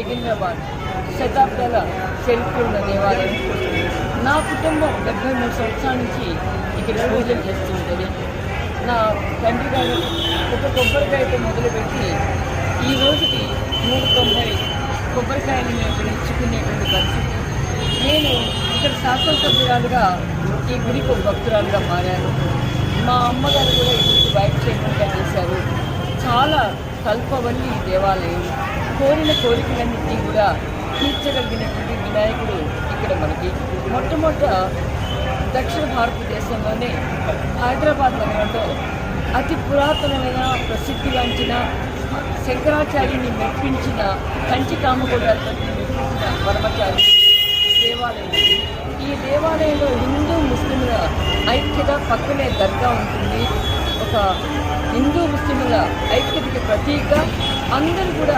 సికింద్రాబాద్ శతాబ్దాల చరిత్ర ఉన్న దేవాలయం. నా కుటుంబం 73 సంవత్సరాల నుంచి ఇక్కడ పూజలు చేస్తూ ఉంటుంది. నా తండ్రి గారు ఒక కొబ్బరికాయతో మొదలుపెట్టి ఈ రోజుకి 190 కొబ్బరికాయలు మేము ఇక్కడ ఇచ్చుకునేటువంటి పరిస్థితి. నేను ఇక్కడ శాసనసభ్యురాలుగా ఈ గుడికి ఒక భక్తురాలుగా మారాను. మా అమ్మగారు కూడా ఈ గుడికి బయట చేయకుండా చేశారు. చాలా కల్పవల్లి దేవాలయం. కోరిన కోరికలన్నింటినీ కూడా తీర్చగలిగినటువంటి వినాయకుడు ఇక్కడ మనకి మొట్టమొదట దక్షిణ భారతదేశంలోనే హైదరాబాద్ నగరంలో అతి పురాతనమైన ప్రసిద్ధిగాంచిన శంకరాచార్యుని మెప్పించిన కంచి కామకోడాలతో మెప్పించిన పరమచారి దేవాలయం. ఈ దేవాలయంలో హిందూ ముస్లింల ఐక్యత, పక్కనే దర్గా ఉంటుంది. ఒక హిందూ ముస్లింల ఐక్యతకి ప్రతీక. అందరూ కూడా